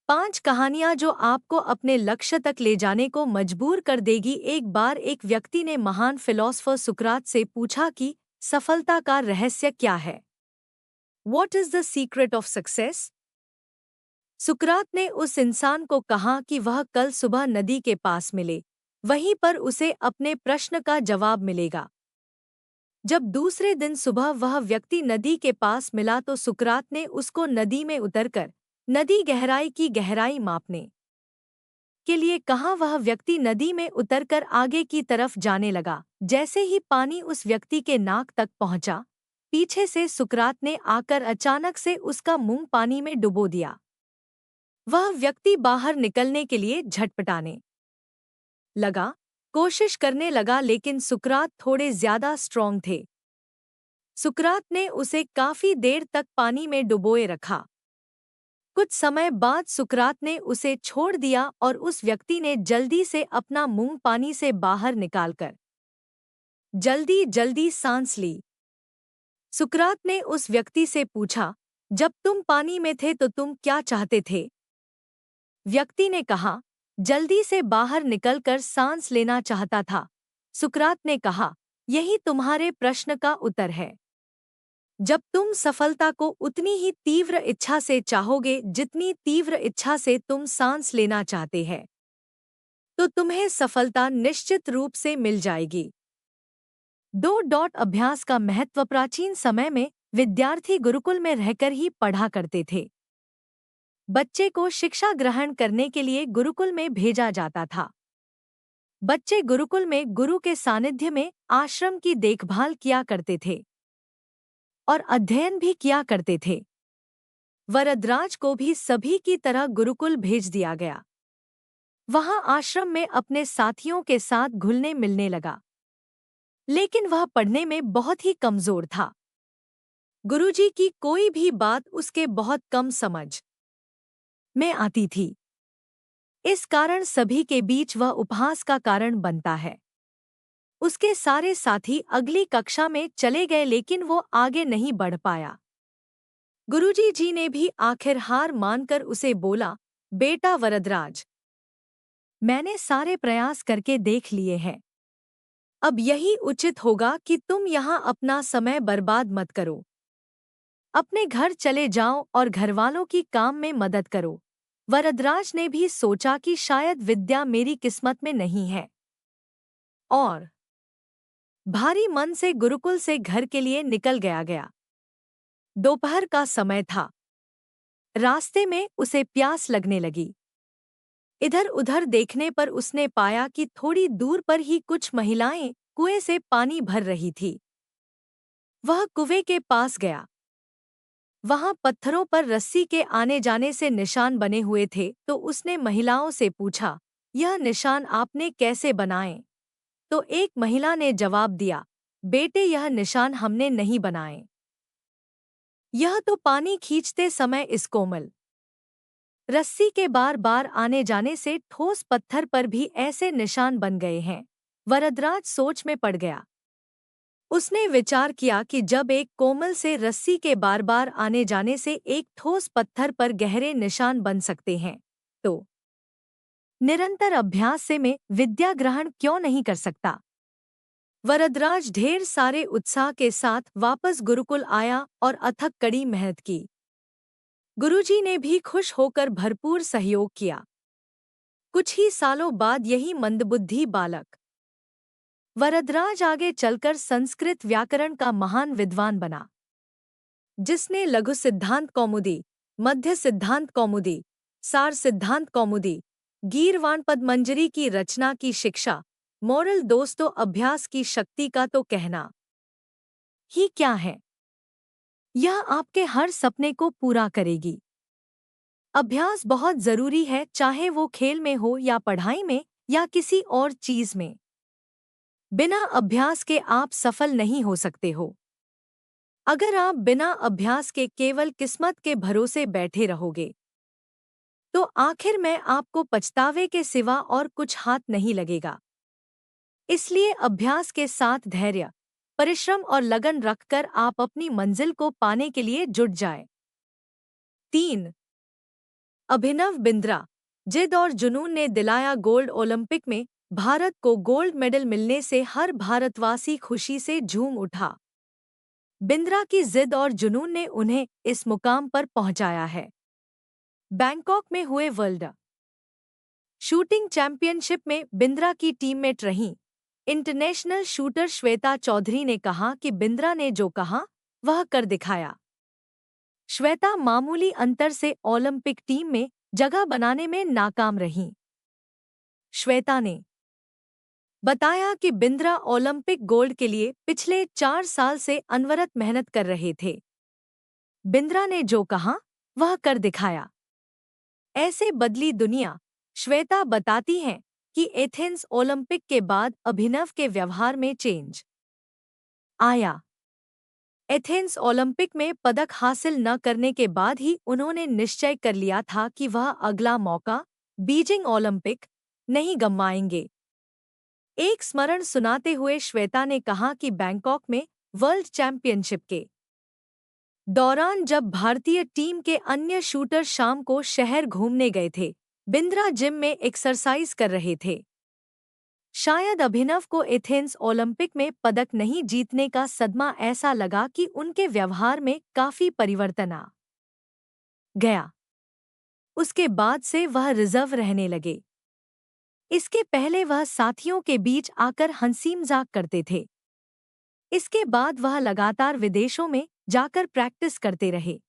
5 कहानियां जो आपको अपने लक्ष्य तक ले जाने को मजबूर कर देगी। एक बार एक व्यक्ति ने महान फिलोसोफर सुकरात से पूछा कि सफलता का रहस्य क्या है। What is the secret of success? सुकरात ने उस इंसान को कहा कि वह कल सुबह नदी के पास मिले, वहीं पर उसे अपने प्रश्न का जवाब मिलेगा। जब दूसरे दिन सुबह वह व्यक्ति नदी के पास मिला तो सुकरात ने उसको नदी में उतरकर नदी गहराई की गहराई मापने के लिए कहा। वह व्यक्ति नदी में उतरकर आगे की तरफ जाने लगा। जैसे ही पानी उस व्यक्ति के नाक तक पहुंचा, पीछे से सुकरात ने आकर अचानक से उसका मुंह पानी में डुबो दिया। वह व्यक्ति बाहर निकलने के लिए झटपटाने लगा, कोशिश करने लगा, लेकिन सुकरात थोड़े ज्यादा स्ट्रॉन्ग थे। सुकरात ने उसे काफी देर तक पानी में डुबोए रखा। कुछ समय बाद सुकरात ने उसे छोड़ दिया और उस व्यक्ति ने जल्दी से अपना मुंह पानी से बाहर निकालकर जल्दी जल्दी सांस ली। सुकरात ने उस व्यक्ति से पूछा, जब तुम पानी में थे तो तुम क्या चाहते थे? व्यक्ति ने कहा, जल्दी से बाहर निकलकर सांस लेना चाहता था। सुकरात ने कहा, यही तुम्हारे प्रश्न का उत्तर है। जब तुम सफलता को उतनी ही तीव्र इच्छा से चाहोगे जितनी तीव्र इच्छा से तुम सांस लेना चाहते हैं, तो तुम्हें सफलता निश्चित रूप से मिल जाएगी। अभ्यास का महत्व। प्राचीन समय में विद्यार्थी गुरुकुल में रहकर ही पढ़ा करते थे। बच्चे को शिक्षा ग्रहण करने के लिए गुरुकुल में भेजा जाता था। बच्चे गुरुकुल में गुरु के सानिध्य में आश्रम की देखभाल किया करते थे और अध्ययन भी किया करते थे। वरदराज को भी सभी की तरह गुरुकुल भेज दिया गया। वहां आश्रम में अपने साथियों के साथ घुलने मिलने लगा, लेकिन वह पढ़ने में बहुत ही कमजोर था। गुरुजी की कोई भी बात उसके बहुत कम समझ में आती थी। इस कारण सभी के बीच वह उपहास का कारण बनता है। उसके सारे साथी अगली कक्षा में चले गए, लेकिन वो आगे नहीं बढ़ पाया। गुरुजी जी ने भी आखिर हार मानकर उसे बोला, बेटा वरदराज, मैंने सारे प्रयास करके देख लिए हैं। अब यही उचित होगा कि तुम यहाँ अपना समय बर्बाद मत करो। अपने घर चले जाओ और घरवालों की काम में मदद करो। वरदराज ने भी सोचा कि शायद विद्या मेरी किस्मत में नहीं है, और भारी मन से गुरुकुल से घर के लिए निकल गया। दोपहर का समय था। रास्ते में उसे प्यास लगने लगी। इधर उधर देखने पर उसने पाया कि थोड़ी दूर पर ही कुछ महिलाएं कुएं से पानी भर रही थी। वह कुएं के पास गया। वहां पत्थरों पर रस्सी के आने जाने से निशान बने हुए थे, तो उसने महिलाओं से पूछा, यह निशान आपने कैसे बनाए? तो एक महिला ने जवाब दिया, बेटे, यह निशान हमने नहीं बनाए। यह तो पानी खींचते समय इस कोमल रस्सी के बार बार आने जाने से ठोस पत्थर पर भी ऐसे निशान बन गए हैं। वरदराज सोच में पड़ गया। उसने विचार किया कि जब एक कोमल से रस्सी के बार बार आने जाने से एक ठोस पत्थर पर गहरे निशान बन सकते हैं, तो निरंतर अभ्यास से मैं विद्या ग्रहण क्यों नहीं कर सकता? वरदराज ढेर सारे उत्साह के साथ वापस गुरुकुल आया और अथक कड़ी मेहनत की। गुरुजी ने भी खुश होकर भरपूर सहयोग किया। कुछ ही सालों बाद यही मंदबुद्धि बालक वरदराज आगे चलकर संस्कृत व्याकरण का महान विद्वान बना, जिसने लघु सिद्धांत कौमुदी, मध्य सिद्धांत कौमुदी, सार सिद्धांत कौमुदी, गीर्वाणपद मंजरी की रचना की। शिक्षा मोरल। दोस्तों, अभ्यास की शक्ति का तो कहना ही क्या है, यह आपके हर सपने को पूरा करेगी। अभ्यास बहुत जरूरी है, चाहे वो खेल में हो या पढ़ाई में या किसी और चीज में। बिना अभ्यास के आप सफल नहीं हो सकते हो। अगर आप बिना अभ्यास के केवल किस्मत के भरोसे बैठे रहोगे, तो आखिर में आपको पछतावे के सिवा और कुछ हाथ नहीं लगेगा। इसलिए अभ्यास के साथ धैर्य, परिश्रम और लगन रखकर आप अपनी मंजिल को पाने के लिए जुट जाए। 3 अभिनव बिंद्रा, जिद और जुनून ने दिलाया गोल्ड। ओलंपिक में भारत को गोल्ड मेडल मिलने से हर भारतवासी खुशी से झूम उठा। बिंद्रा की जिद और जुनून ने उन्हें इस मुकाम पर पहुंचाया है। बैंकॉक में हुए वर्ल्ड शूटिंग चैंपियनशिप में बिंद्रा की टीममेट रहीं इंटरनेशनल शूटर श्वेता चौधरी ने कहा कि बिंद्रा ने जो कहा वह कर दिखाया। श्वेता मामूली अंतर से ओलंपिक टीम में जगह बनाने में नाकाम रहीं। श्वेता ने बताया कि बिंद्रा ओलंपिक गोल्ड के लिए पिछले 4 साल से अनवरत मेहनत कर रहे थे। बिंद्रा ने जो कहा वह कर दिखाया। ऐसे बदली दुनिया। श्वेता बताती हैं कि एथेंस ओलंपिक के बाद अभिनव के व्यवहार में चेंज आया। एथेंस ओलंपिक में पदक हासिल न करने के बाद ही उन्होंने निश्चय कर लिया था कि वह अगला मौका बीजिंग ओलंपिक नहीं गंवाएंगे। एक स्मरण सुनाते हुए श्वेता ने कहा कि बैंकॉक में वर्ल्ड चैंपियनशिप के दौरान जब भारतीय टीम के अन्य शूटर शाम को शहर घूमने गए थे, बिंद्रा जिम में एक्सरसाइज कर रहे थे। शायद अभिनव को एथेंस ओलंपिक में पदक नहीं जीतने का सदमा ऐसा लगा कि उनके व्यवहार में काफी परिवर्तन आ गया। उसके बाद से वह रिजर्व रहने लगे। इसके पहले वह साथियों के बीच आकर हंसी मजाक करते थे। इसके बाद वह लगातार विदेशों में जाकर प्रैक्टिस करते रहे।